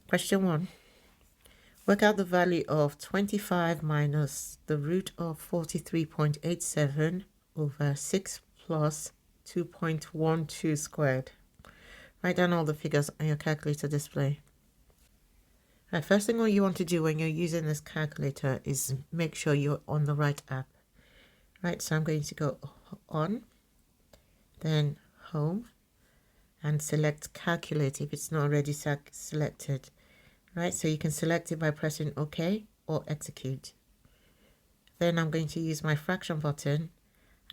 Question 1. Work out the value of 25 minus the root of 43.87 over 6 plus 2.12 squared. Write down all the figures on your calculator display. Right, first thing what you want to do when you're using this calculator is make sure you're on the right app. Right, so I'm going to go on, then home, and select calculate if it's not already selected. Right, so you can select it by pressing OK or execute. Then I'm going to use my fraction button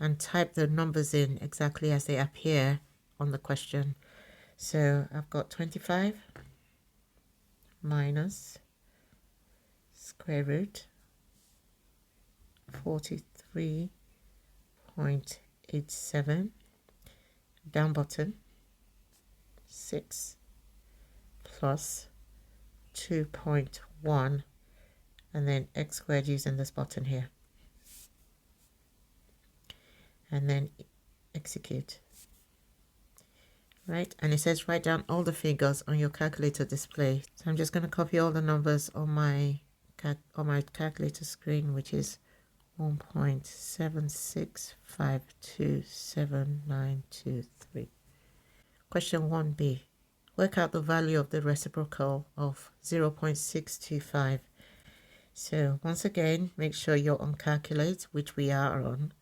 and type the numbers in exactly as they appear on the question. So I've got 25 minus square root 43.87 down button 6 plus 2.1 and then x squared using this button here, and then execute. Right, and it says write down all the figures on your calculator display. So I'm just going to copy all the numbers on my calculator screen, which is 1.76527923. Question 1b. Work out the value of the reciprocal of 0.625. So once again, make sure you're on calculate, which we are on.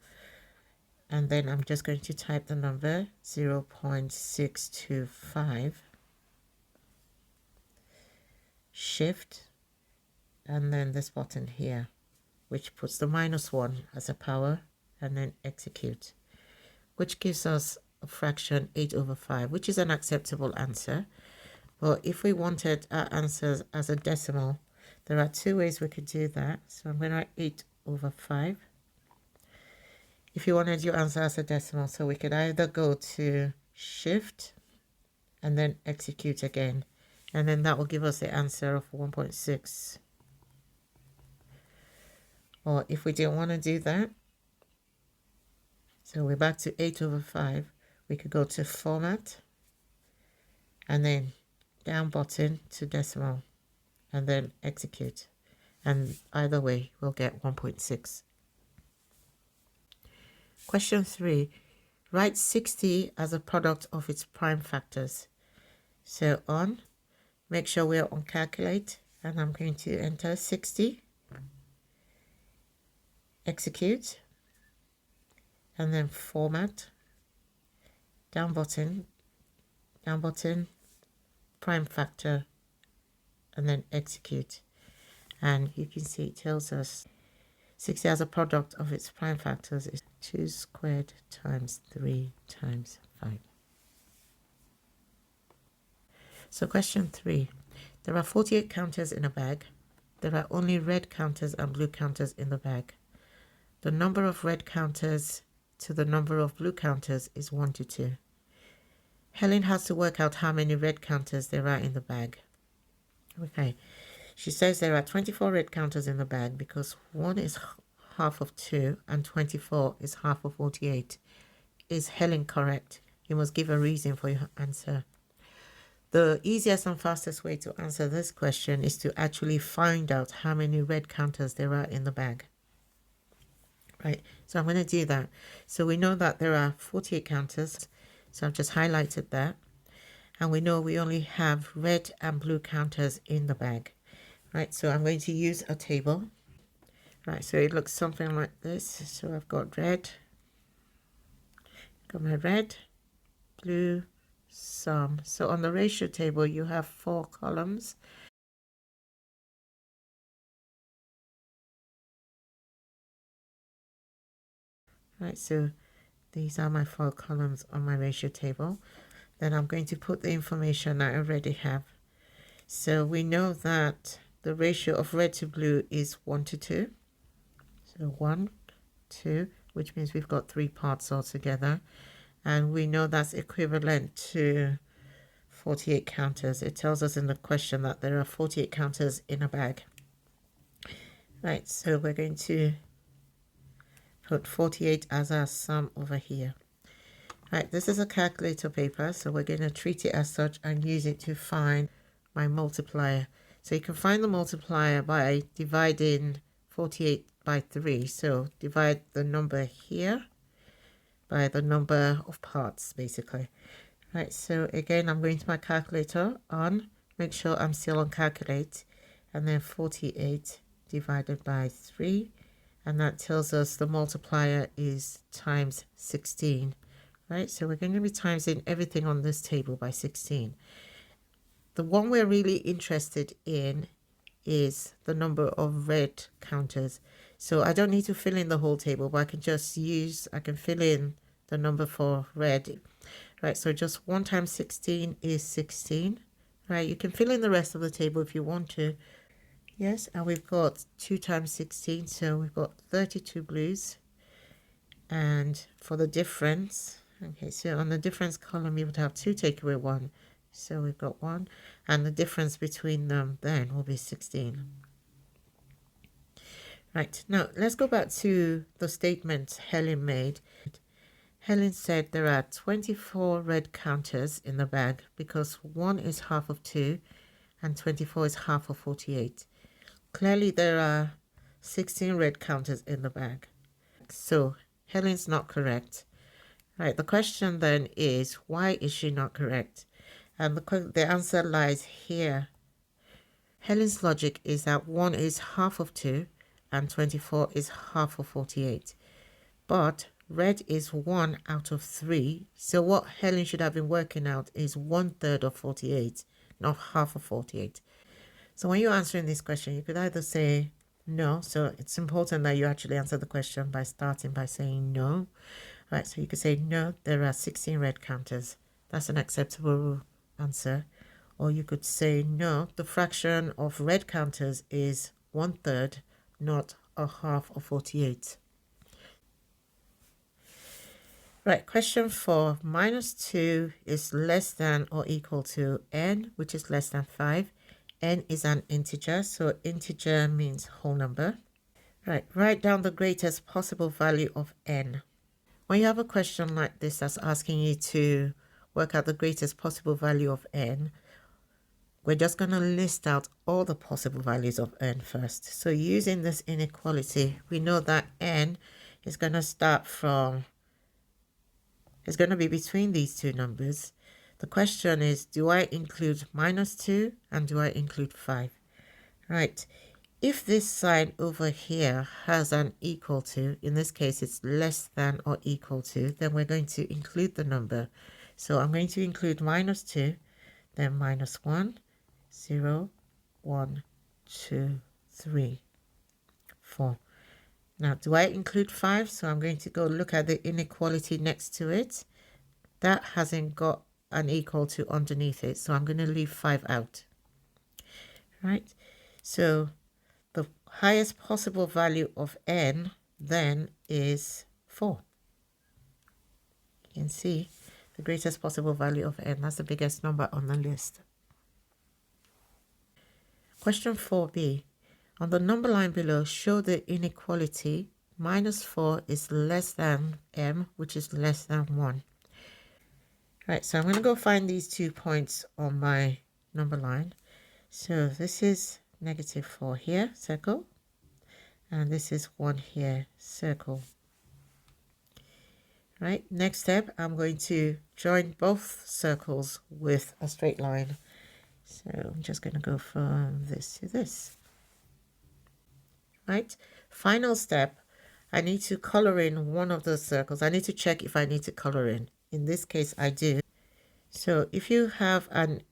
And then I'm just going to type the number 0.625, shift, and then this button here, which puts the -1 as a power, and then execute, which gives us a fraction 8/5, which is an acceptable answer. But if we wanted our answers as a decimal, there are two ways we could do that. So I'm going to write 8/5. If you wanted your answer as a decimal, so we could either go to shift and then execute again, and then that will give us the answer of 1.6. Or if we didn't want to do that, so we're back to 8/5, we could go to format and then down button to decimal and then execute, and either way we'll get 1.6. Question 3. Write 60 as a product of its prime factors. So make sure we're on calculate, and I'm going to enter 60, execute, and then format, down button, prime factor, and then execute. And you can see it tells us 60 as a product of its prime factors is 2 squared times 3 times 5. So question 3. There are 48 counters in a bag. There are only red counters and blue counters in the bag. The number of red counters to the number of blue counters is 1 to 2. Helen has to work out how many red counters there are in the bag. Okay. She says there are 24 red counters in the bag because 1 is half of 2 and 24 is half of 48. Is Helen correct? You must give a reason for your answer. The easiest and fastest way to answer this question is to actually find out how many red counters there are in the bag. Right, so I'm going to do that. So we know that there are 48 counters, so I've just highlighted that. And we know we only have red and blue counters in the bag. Right, so I'm going to use a table. Right, so it looks something like this. So I've got red, got my red, blue, sum. So on the ratio table, you have 4 columns. Right, so these are my 4 columns on my ratio table. Then I'm going to put the information I already have. So we know that the ratio of red to blue is 1 to 2. So 1, 2, which means we've got 3 parts altogether. And we know that's equivalent to 48 counters. It tells us in the question that there are 48 counters in a bag. Right, so we're going to put 48 as our sum over here. Right, this is a calculator paper, so we're going to treat it as such and use it to find my multiplier. So you can find the multiplier by dividing 48 by 3. So divide the number here by the number of parts, basically. Right, so again, I'm going to my calculator on, make sure I'm still on calculate, and then 48 divided by 3, and that tells us the multiplier is times 16. Right, so we're going to be timesing everything on this table by 16. The one we're really interested in is the number of red counters. So I don't need to fill in the whole table, but I can just I can fill in the number for red. Right, so just 1 times 16 is 16. Right, you can fill in the rest of the table if you want to. Yes, and we've got 2 times 16, so we've got 32 blues. And for the difference, okay, so on the difference column, you would have 2 take away 1. So we've got 1, and the difference between them then will be 16. Right, now let's go back to the statement Helen made. Helen said there are 24 red counters in the bag because 1 is half of 2 and 24 is half of 48. Clearly there are 16 red counters in the bag. So Helen's not correct. Right, the question then is, why is she not correct? And the answer lies here. Helen's logic is that 1 is half of 2 and 24 is half of 48. But red is 1 out of 3. So what Helen should have been working out is 1/3 of 48, not half of 48. So when you're answering this question, you could either say no. So it's important that you actually answer the question by starting by saying no. Right, so you could say no, there are 16 red counters. That's an acceptable answer. Or you could say no, the fraction of red counters is 1/3, not a half of 48. Right, question 4. -2 is less than or equal to n, which is less than 5. N is an integer, so integer means whole number. Right, write down the greatest possible value of n. When you have a question like this that's asking you to work out the greatest possible value of n, we're just going to list out all the possible values of n first. So using this inequality, we know that n is going to start from, it's going to be between these two numbers. The question is, do I include -2 and do I include 5? Right. If this sign over here has an equal to, in this case it's less than or equal to, then we're going to include the number. So I'm going to include -2, then -1, 0, 1, 2, 3, 4. Now, do I include 5? So I'm going to go look at the inequality next to it. That hasn't got an equal to underneath it, so I'm going to leave 5 out. Right? So the highest possible value of n then is 4. You can see the greatest possible value of n, that's the biggest number on the list. Question 4b. On the number line below, show the inequality -4 is less than m, which is less than 1. Right, so I'm going to go find these 2 points on my number line. So this is -4 here, circle. And this is 1 here, circle. Right, next step, I'm going to join both circles with a straight line. So I'm just going to go from this to this. Right, final step, I need to color in one of those circles. I need to check if I need to color in. In this case, I do. So if you have an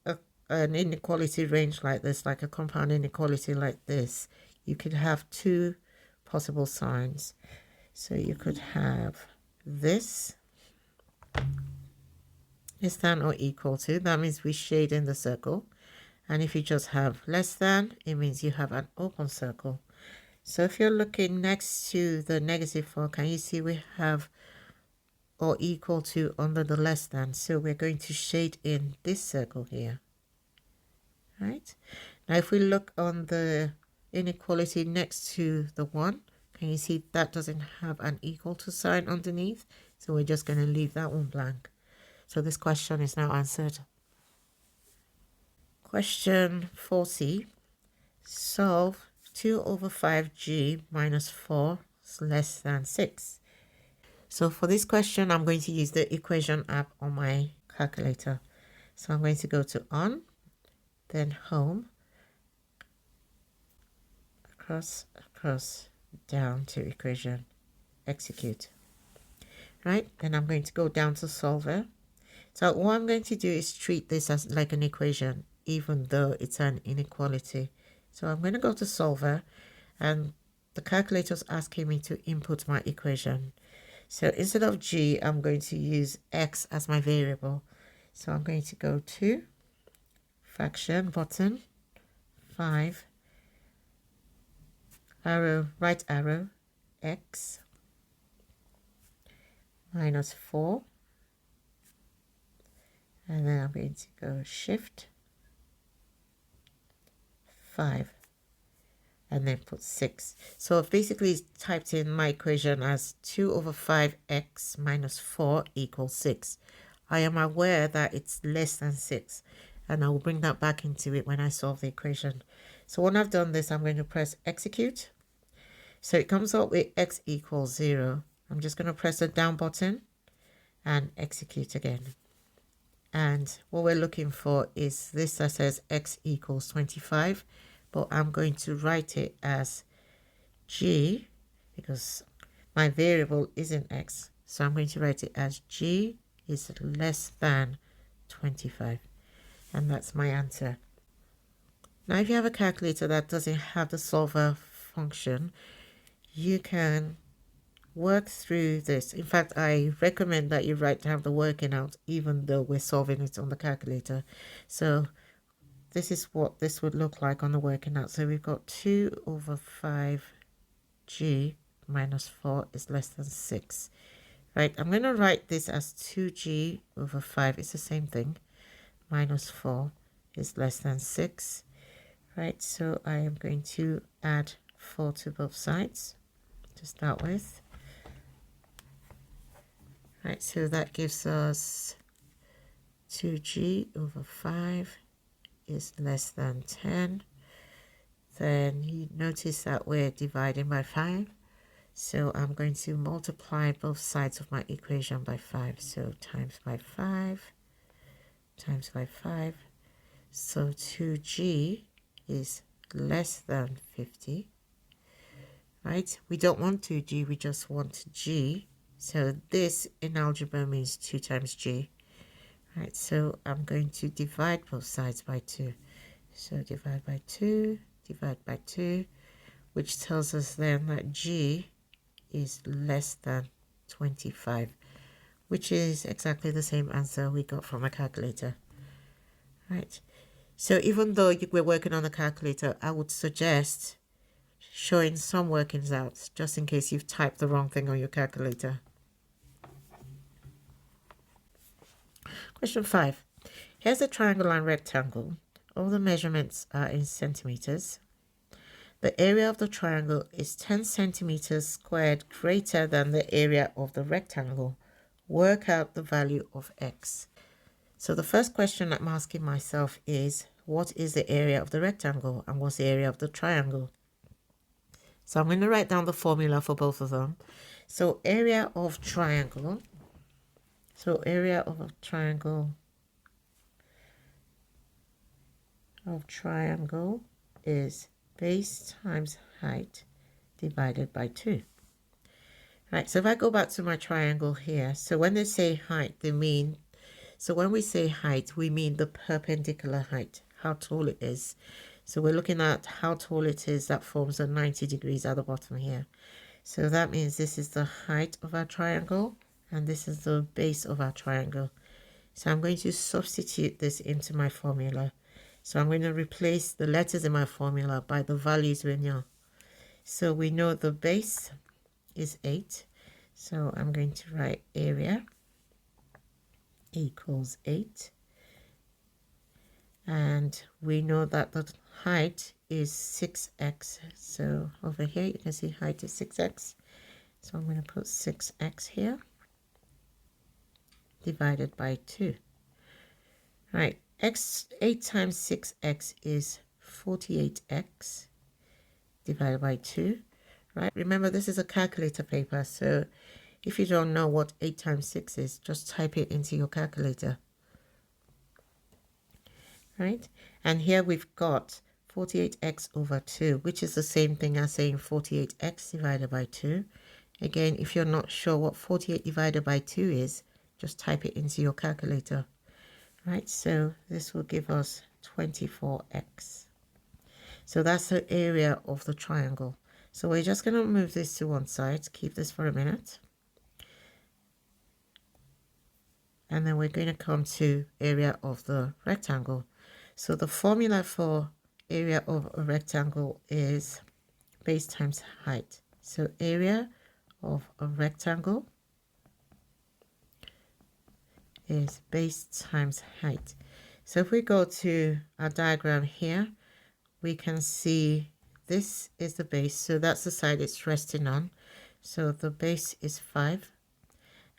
inequality range like this, like a compound inequality like this, you could have 2 possible signs. So you could have this less than or equal to, that means we shade in the circle. And if you just have less than, it means you have an open circle. So if you're looking next to the -4, can you see we have or equal to under the less than? So we're going to shade in this circle here. Right? Now if we look on the inequality next to the 1, can you see that doesn't have an equal to sign underneath? So we're just going to leave that one blank. So this question is now answered. Question 4c. Solve 2 over 5g minus 4 is less than 6. So for this question, I'm going to use the equation app on my calculator. So I'm going to go to On, then Home, across, down to Equation, Execute. Right, then I'm going to go down to Solver. So what I'm going to do is treat this as like an equation, even though it's an inequality. So I'm going to go to Solver, and the calculator is asking me to input my equation. So instead of g, I'm going to use x as my variable. So I'm going to go to Fraction button, 5, arrow, right arrow, x minus 4. And then I'm going to go Shift 5 and then put 6. So I've basically typed in my equation as 2 over 5x minus 4 equals 6. I am aware that it's less than 6, and I will bring that back into it when I solve the equation. So when I've done this, I'm going to press Execute. So it comes up with x equals 0. I'm just going to press the down button and execute again. And what we're looking for is this that says x equals 25, but I'm going to write it as g because my variable isn't x. So I'm going to write it as g is less than 25. And that's my answer. Now, if you have a calculator that doesn't have the solver function, you can work through this. In fact, I recommend that you write down the working out even though we're solving it on the calculator. So this is what this would look like on the working out. So we've got 2 over 5g minus 4 is less than 6. Right, I'm going to write this as 2g over 5. It's the same thing. Minus 4 is less than 6. Right, so I am going to add 4 to both sides to start with. Right, so that gives us 2g over 5 is less than 10. Then you notice that we're dividing by 5. So I'm going to multiply both sides of my equation by 5. So times by 5, times by 5. So 2g is less than 50. Right, we don't want 2g, we just want g. So this in algebra means 2 times g. Right, so I'm going to divide both sides by 2. So divide by 2, which tells us then that g is less than 25, which is exactly the same answer we got from a calculator. Right, so even though we're working on a calculator, I would suggest showing some workings out just in case you've typed the wrong thing on your calculator. Question 5. Here's a triangle and rectangle. All the measurements are in centimeters. The area of the triangle is 10 centimeters squared greater than the area of the rectangle. Work out the value of x. So the first question I'm asking myself is, what is the area of the rectangle and what's the area of the triangle? So I'm going to write down the formula for both of them. So area of triangle. So area of a triangle is base times height divided by 2. Right, so if I go back to my triangle here, so when they say height, they mean, so when we say height, we mean the perpendicular height, how tall it is. So we're looking at how tall it is. That forms a 90 degrees at the bottom here. So that means this is the height of our triangle, and this is the base of our triangle. So I'm going to substitute this into my formula. So I'm going to replace the letters in my formula by the values we know. So we know the base is 8. So I'm going to write area equals 8. And we know that the height is 6x. So over here you can see height is 6x. So I'm going to put 6x here divided by 2. Right, 8 times 6x is 48x divided by 2, right? Remember, this is a calculator paper, so if you don't know what 8 times 6 is, just type it into your calculator, right? And here we've got 48x over 2, which is the same thing as saying 48x divided by 2. Again, if you're not sure what 48 divided by 2 is, just type it into your calculator, right? So this will give us 24x. So that's the area of the triangle. So we're just going to move this to one side, keep this for a minute. And then we're going to come to area of the rectangle. So the formula for area of a rectangle is base times height. So area of a rectangle is base times height. So if we go to our diagram here, we can see this is the base. So that's the side it's resting on. So the base is 5.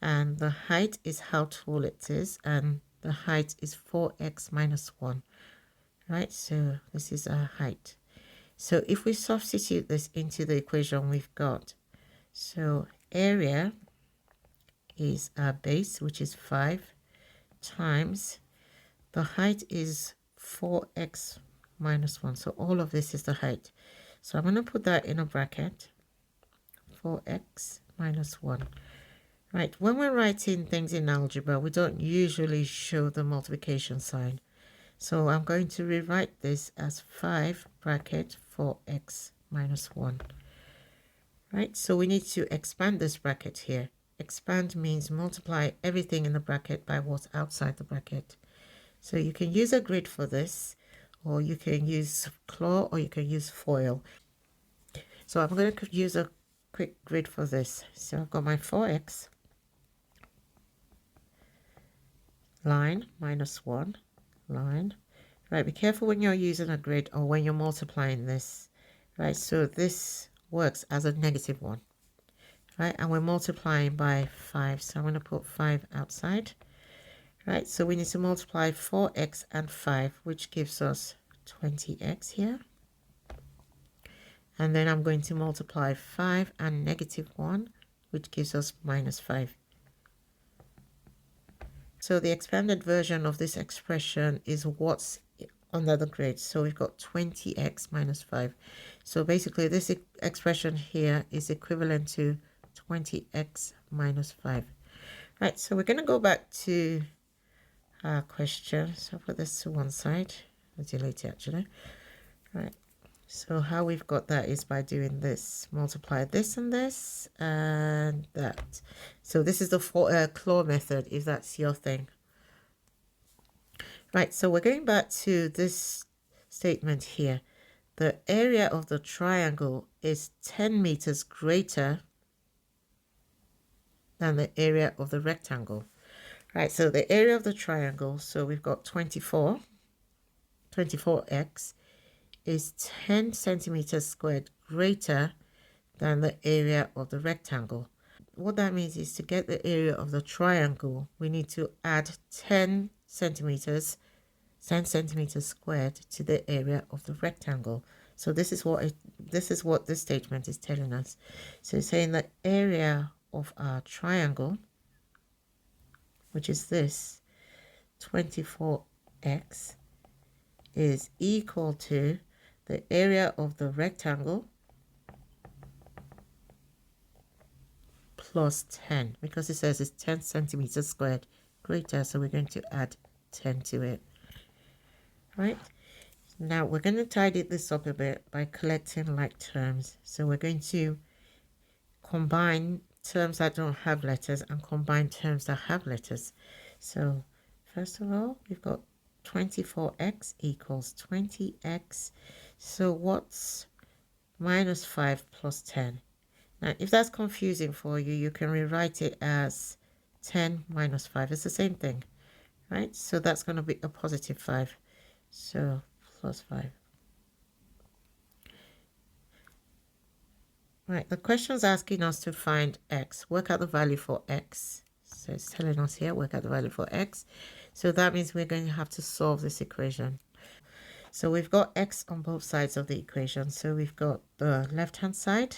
And the height is how tall it is. And the height is 4x minus 1. Right? So this is our height. So if we substitute this into the equation we've got, so area is our base, which is 5, times the height is 4x minus 1. So all of this is the height. So I'm going to put that in a bracket, 4x minus 1. Right, when we're writing things in algebra, we don't usually show the multiplication sign. So I'm going to rewrite this as 5 bracket 4x minus 1. Right, so we need to expand this bracket here. Expand means multiply everything in the bracket by what's outside the bracket. So you can use a grid for this, or you can use claw, or you can use foil. So I'm going to use a quick grid for this. So I've got my 4x, line, minus 1, line. Right, be careful when you're using a grid or when you're multiplying this. Right, so this works as a negative 1. Right, and we're multiplying by 5. So I'm going to put 5 outside. Right, so we need to multiply 4x and 5, which gives us 20x here. And then I'm going to multiply 5 and negative 1, which gives us minus 5. So the expanded version of this expression is what's under the grid. So we've got 20x minus 5. So basically this expression here is equivalent to 20x minus 5. Right, so we're going to go back to our question. So I'll put this to one side. I'll delete it actually. Right, so how we've got that is by doing this. Multiply this and this and that. So this is the claw method, if that's your thing. Right, so we're going back to this statement here. The area of the triangle is 10 meters greater than the area of the rectangle. Right, so the area of the triangle, so we've got 24, 24x, is 10 centimeters squared greater than the area of the rectangle. What that means is to get the area of the triangle, we need to add 10 centimeters squared to the area of the rectangle. So this is what this statement is telling us. So it's saying the area of our triangle, which is this 24x, is equal to the area of the rectangle plus 10, because it says it's 10 centimeters squared greater, so we're going to add 10 to it. Right, now we're going to tidy this up a bit by collecting like terms. So we're going to combine terms that don't have letters and combine terms that have letters. So first of all, we've got 24x equals 20x. So what's minus 5 plus 10? Now, if that's confusing for you, you can rewrite it as 10 minus 5. It's the same thing, right? So that's going to be a positive 5. So plus 5. Right, the question's asking us to find x. Work out the value for x. So it's telling us here, work out the value for x. So that means we're going to have to solve this equation. So we've got x on both sides of the equation. So we've got the left-hand side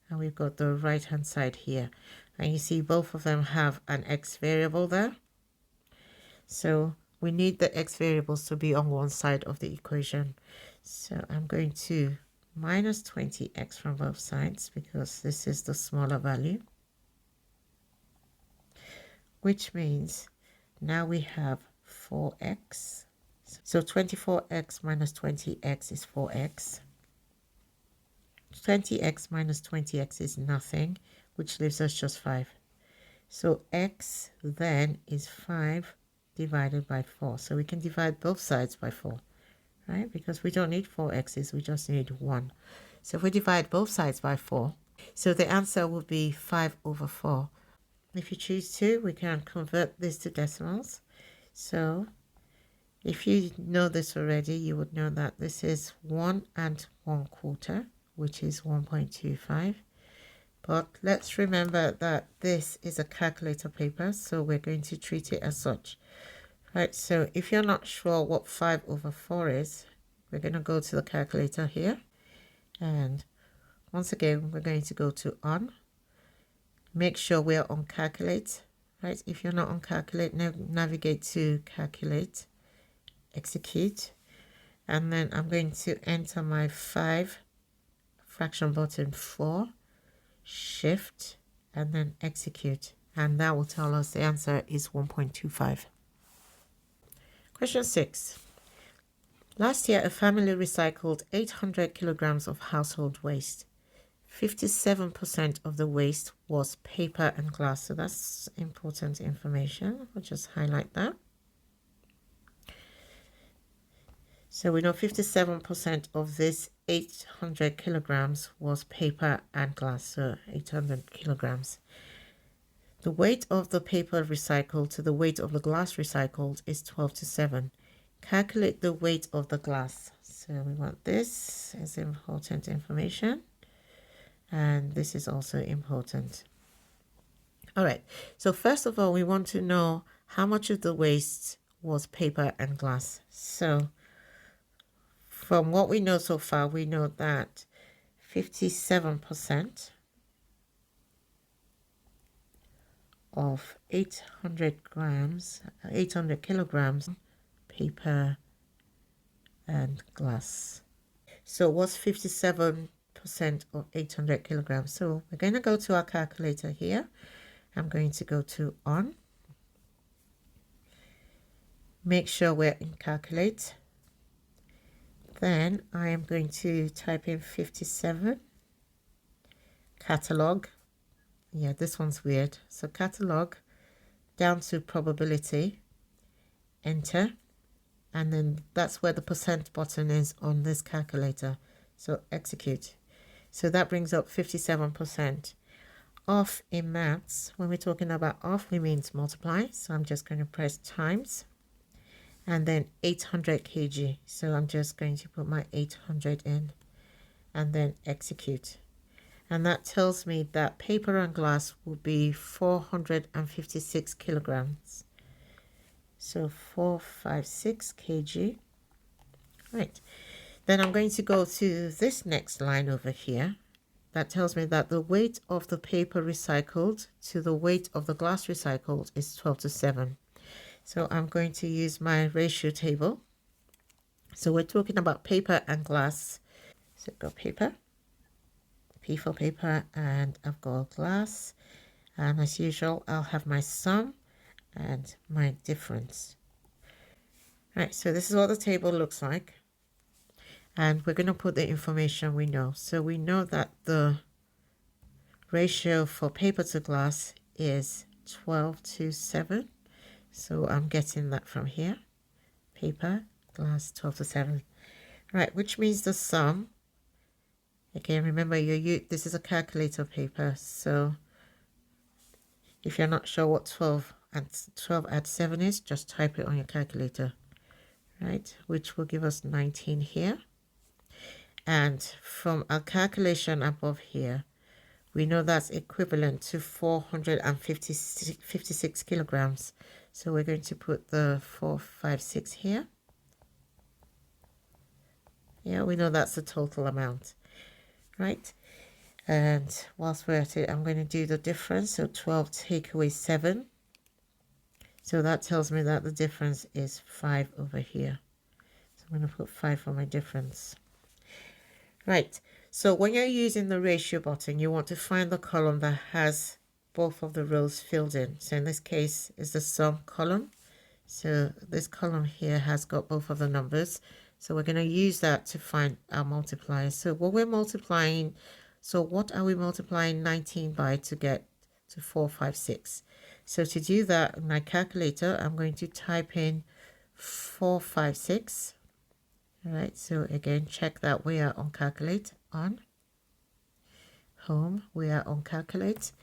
and we've got the right-hand side here. And you see both of them have an x variable there. So we need the x variables to be on one side of the equation. So I'm going to minus 20x from both sides because this is the smaller value. Which means now we have 4x. So 24x minus 20x is 4x. 20x minus 20x is nothing, which leaves us just 5. So x then is 5 divided by 4. So we can divide both sides by 4, right? Because we don't need 4 x's, we just need 1. So if we divide both sides by 4, so the answer would be 5 over 4. If you choose to, we can convert this to decimals. So if you know this already, you would know that this is 1 1/4, which is 1.25. But let's remember that this is a calculator paper, so we're going to treat it as such. Right, so if you're not sure what 5 over 4 is, we're going to go to the calculator here. And once again, we're going to go to on. Make sure we're on calculate. Right, if you're not on calculate, navigate to calculate, execute. And then I'm going to enter my 5 fraction button 4, shift, and then execute. And that will tell us the answer is 1.25. Question 6. Last year, a family recycled 800 kilograms of household waste. 57% of the waste was paper and glass. So that's important information. I'll just highlight that. So we know 57% of this 800 kilograms was paper and glass, so 800 kilograms. The weight of the paper recycled to the weight of the glass recycled is 12:7. Calculate the weight of the glass. So we want this as important information. And this is also important. All right, so first of all, we want to know how much of the waste was paper and glass. So from what we know so far, we know that 57% of 800 kilograms paper and glass. So what's 57% of 800 kilograms? So we're going to go to our calculator here. I'm going to go to on. Make sure we're in calculate. Then I am going to type in 57, catalog. Yeah, this one's weird. So catalog, down to probability, enter. And then that's where the percent button is on this calculator. So execute. So that brings up 57%. Off in maths, when we're talking about off, we mean multiply. So I'm just going to press times. And then 800 kg. So I'm just going to put my 800 in and then execute. And that tells me that paper and glass will be 456 kilograms. So 456 kg. Right. Then I'm going to go to this next line over here. That tells me that the weight of the paper recycled to the weight of the glass recycled is 12:7. So I'm going to use my ratio table. So we're talking about paper and glass. So I've got paper, P for paper, and I've got glass. And as usual, I'll have my sum and my difference. Right, so this is what the table looks like. And we're going to put the information we know. So we know that the ratio for paper to glass is 12:7. So I'm getting that from here. Paper, glass, 12:7. Right, which means the sum. Again, remember, this is a calculator paper. So if you're not sure what 12 add 7 is, just type it on your calculator. Right, which will give us 19 here. And from our calculation above here, we know that's equivalent to 456 kilograms. So we're going to put the 456 here. Yeah, we know that's the total amount, right? And whilst we're at it, I'm going to do the difference. So 12 take away 7. So that tells me that the difference is 5 over here. So I'm going to put 5 for my difference. Right, so when you're using the ratio button, you want to find the column that has both of the rows filled in. So in this case, is the sum column. So this column here has got both of the numbers. So we're going to use that to find our multiplier. So what we're multiplying, so what are we multiplying 19 by to get to 456? So to do that in my calculator, I'm going to type in 456. All right, so again, check that we are on calculate, on home, we are on calculate.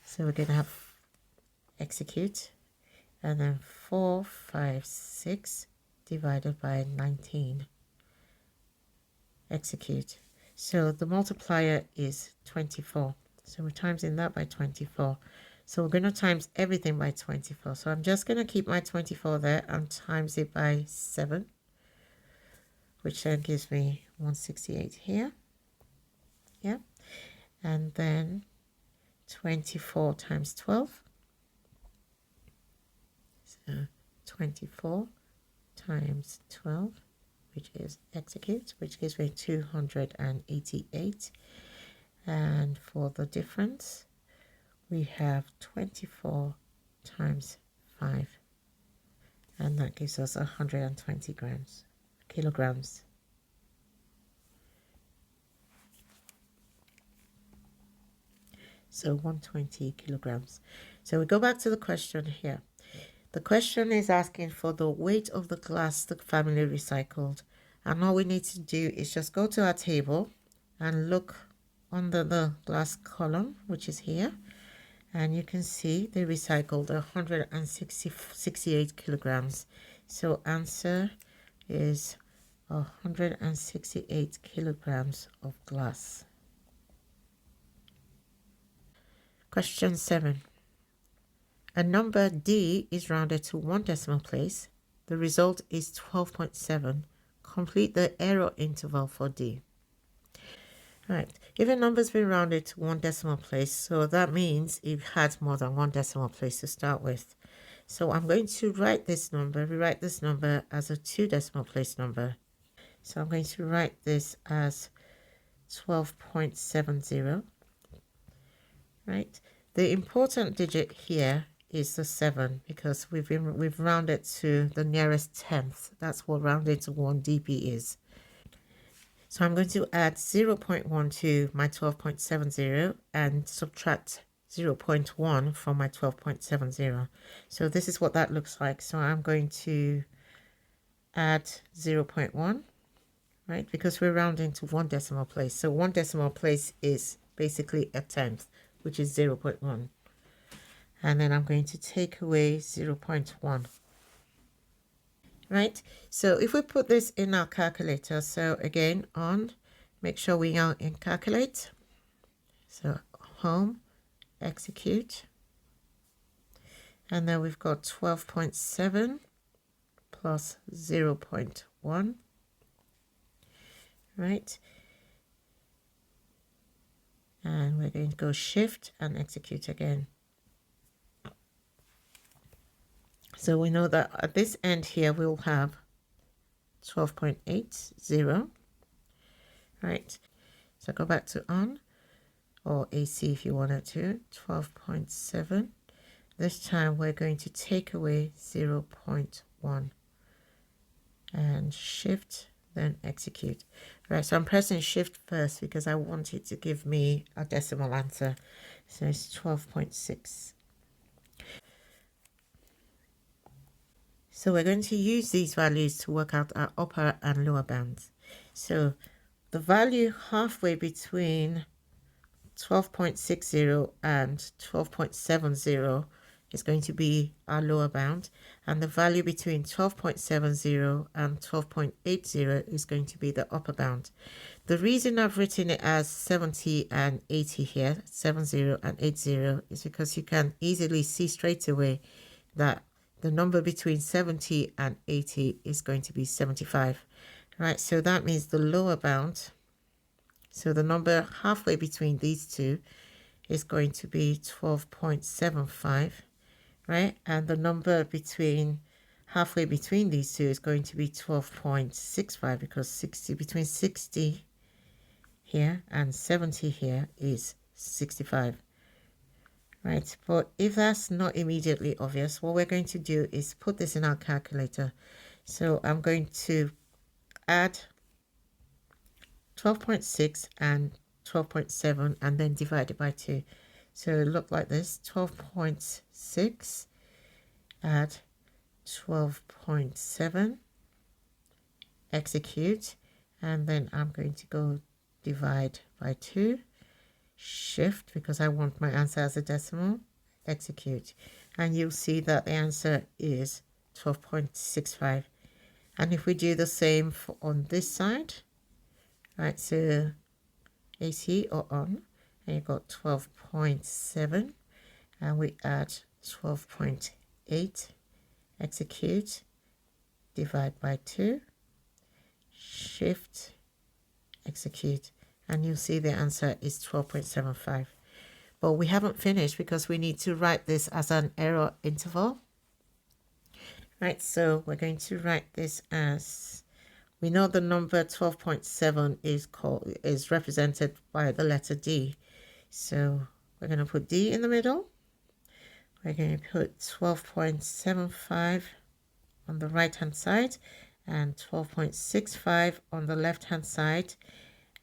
So we're going to have execute, and then 456 divided by 19, execute. So the multiplier is 24. So we're timesing that by 24. So we're going to times everything by 24. So I'm just going to keep my 24 there and times it by 7. Which then gives me 168 here. Yeah. And then 24 times 12. So 24 times 12, which is execute, which gives me 288. And for the difference, we have 24 times 5. And that gives us 120 kilograms. So 120 kilograms. So we go back to the question here. The question is asking for the weight of the glass the family recycled. And all we need to do is just go to our table and look under the glass column, which is here. And you can see they recycled 168 kilograms. So answer is 168 kilograms of glass. Question 7. A number D is rounded to 1 decimal place. The result is 12.7. Complete the error interval for D. Right, if a number's been rounded to 1 decimal place, so that means it had more than 1 decimal place to start with. So I'm going to rewrite this number as a 2 decimal place number. So I'm going to write this as 12.70, right? The important digit here is the 7 because we've rounded to the nearest tenth. That's what rounded to 1 dp is. So I'm going to add 0.1 to my 12.70 and subtract 0.1 from my 12.70. So this is what that looks like. So I'm going to add 0.1. right? Because we're rounding to 1 decimal place. So 1 decimal place is basically a tenth, which is 0.1. And then I'm going to take away 0.1. Right? So if we put this in our calculator, so again, make sure we are in calculate. So home, execute. And then we've got 12.7 plus 0.1. Right, and we're going to go shift and execute again. So we know that at this end here we'll have 12.80, right? So go back to on, or AC if you wanted to, 12.7. This time we're going to take away 0.1 and shift, then execute. Right, so I'm pressing shift first because I want it to give me a decimal answer. So it's 12.6. So we're going to use these values to work out our upper and lower bounds. So the value halfway between 12.60 and 12.70 is going to be our lower bound, and the value between 12.70 and 12.80 is going to be the upper bound. The reason I've written it as 70 and 80 here, 70 and 80, is because you can easily see straight away that the number between 70 and 80 is going to be 75. Right, so that means the lower bound, so the number halfway between these two is going to be 12.75, right? And the number halfway between these two is going to be 12.65, because 60 between 60 here and 70 here is 65. Right, but if that's not immediately obvious, what we're going to do is put this in our calculator. So I'm going to add 12.6 and 12.7 and then divide it by 2. So it look like this: 12.6 add 12.7, execute, and then I'm going to go divide by 2, shift because I want my answer as a decimal, execute, and you'll see that the answer is 12.65. And if we do the same on this side, right, so AC or on, and you got 12.7, and we add 12.8, execute, divide by 2, shift, execute, and you'll see the answer is 12.75. But we haven't finished because we need to write this as an error interval. Right, so we're going to write this as, we know the number 12.7 is represented by the letter D. So we're going to put D in the middle. We're going to put 12.75 on the right hand side and 12.65 on the left hand side.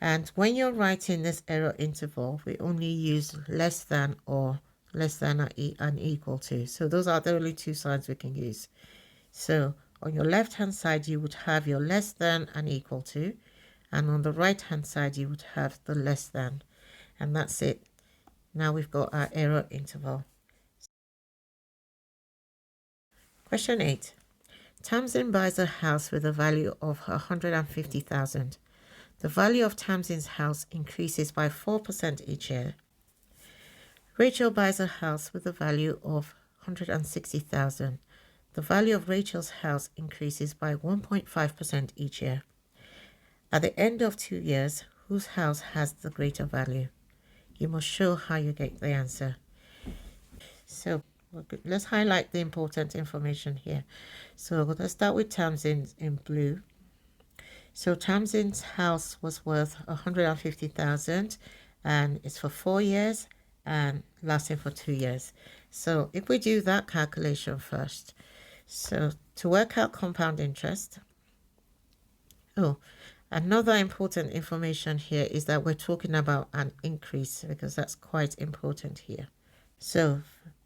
And when you're writing this error interval, we only use less than or less than and equal to. So those are the only two signs we can use. So on your left hand side, you would have your less than and equal to, and on the right hand side, you would have the less than, and that's it. Now we've got our error interval. Question 8. Tamsin buys a house with a value of 150,000. The value of Tamsin's house increases by 4% each year. Rachel buys a house with a value of 160,000. The value of Rachel's house increases by 1.5% each year. At the end of 2 years, whose house has the greater value? You must show how you get the answer. So let's highlight the important information here. So let's start with Tamsin's in blue. So Tamsin's house was worth 150,000 and it's for 4 years and lasting for 2 years. So if we do that calculation first, so to work out compound interest, another important information here is that we're talking about an increase because that's quite important here. So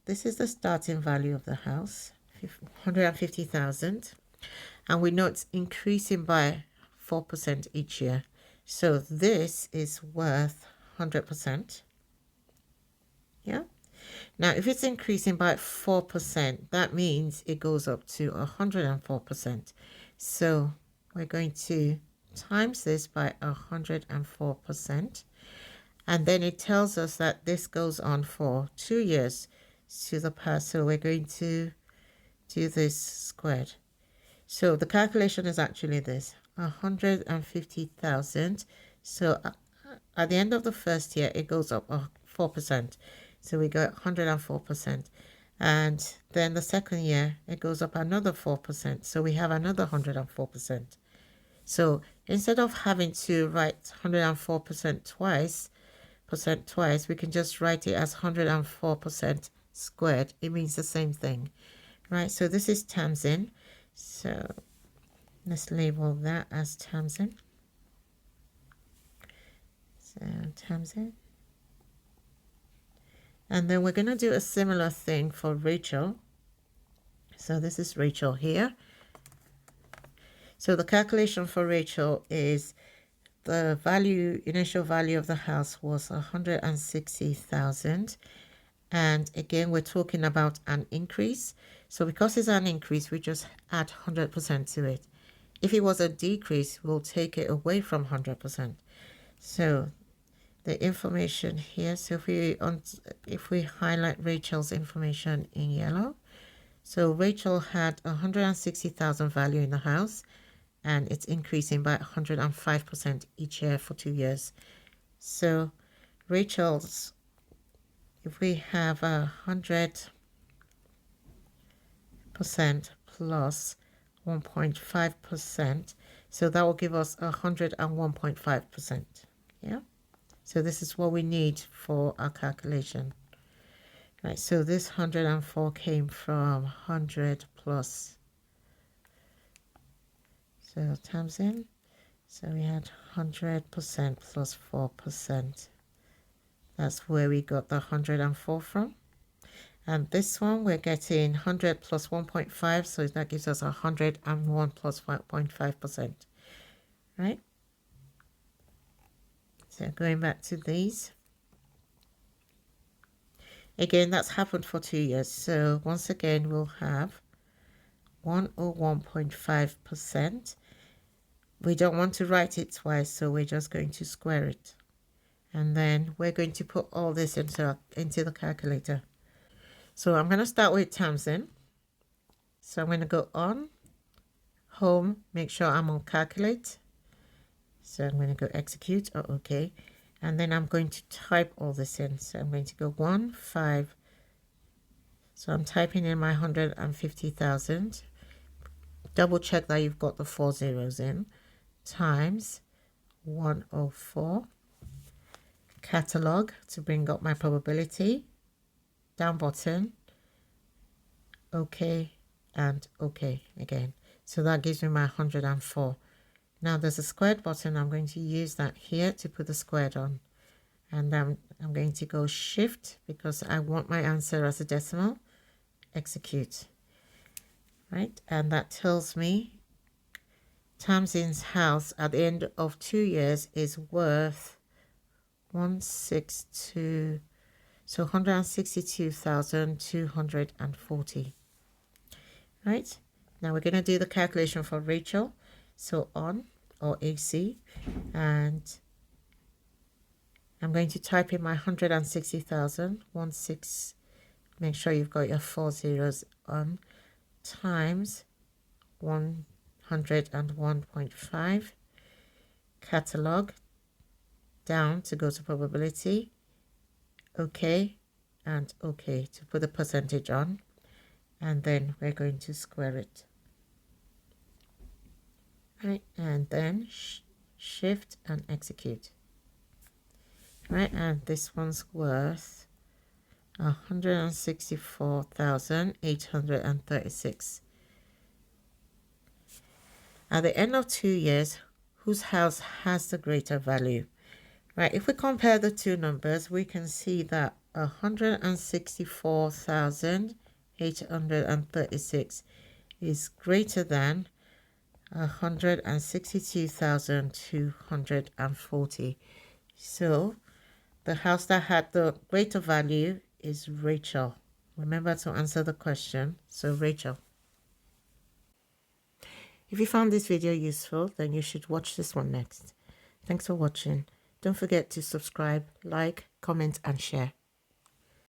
this is the starting value of the house, 150,000, and we know it's increasing by 4% each year. So this is worth 100%. Yeah. Now, if it's increasing by 4%, that means it goes up to 104%. So we're going to times this by 104%. And then it tells us that this goes on for 2 years to the power. So we're going to do this squared. So the calculation is actually this, 150,000. So at the end of the first year, it goes up 4%. So we got 104%. And then the second year, it goes up another 4%. So we have another 104%. So instead of having to write 104% twice, we can just write it as 104% squared. It means the same thing, right? So this is Tamsin. So let's label that as Tamsin. So Tamsin. And then we're going to do a similar thing for Rachel. So this is Rachel here. So the calculation for Rachel is the initial value of the house was 160,000. And again, we're talking about an increase. So because it's an increase, we just add 100% to it. If it was a decrease, we'll take it away from 100%. So the information here, so if we highlight Rachel's information in yellow, So Rachel had 160,000 value in the house, and it's increasing by 105% each year for 2 years. So Rachel's, if we have 100% plus 1.5%, so that will give us 101.5%. Yeah. So this is what we need for our calculation. Right, so this 104 came from 100 plus. So times in. So we had 100% plus 4%. That's where we got the 104 from. And this one, we're getting 100 plus 1.5, so that gives us 101 plus 5.5%, right? So going back to these. Again, that's happened for 2 years. So once again, we'll have 101.5%. We don't want to write it twice, so we're just going to square it. And then we're going to put all this into the calculator. So I'm going to start with times in. So I'm going to go on, home, make sure I'm on calculate. So I'm going to go execute or OK. And then I'm going to type all this in. So I'm going to go 1, 5. So I'm typing in my 150,000. Double check that you've got the 4 zeros in. Times 104. Catalog to bring up my probability. Down button. OK and OK again. So that gives me my 104. Now there's a squared button. I'm going to use that here to put the squared on. And then I'm going to go shift because I want my answer as a decimal. Execute. Right? And that tells me Tamsin's house at the end of 2 years is worth 162. So 162,240. Right? Now we're going to do the calculation for Rachel. So on or AC, and I'm going to type in my 160,000, 16, make sure you've got your 4 zeros on, times 101.5, catalog, down to go to probability, OK, and OK to put the percentage on, and then we're going to square it. Right, and then shift and execute. Right, and this one's worth 164,836. At the end of 2 years, whose house has the greater value? Right, if we compare the two numbers, we can see that 164,836 is greater than 162,240. So the house that had the greater value is Rachel. Remember to answer the question. So Rachel. If you found this video useful, then you should watch this one next. Thanks for watching. Don't forget to subscribe, like, comment, and share.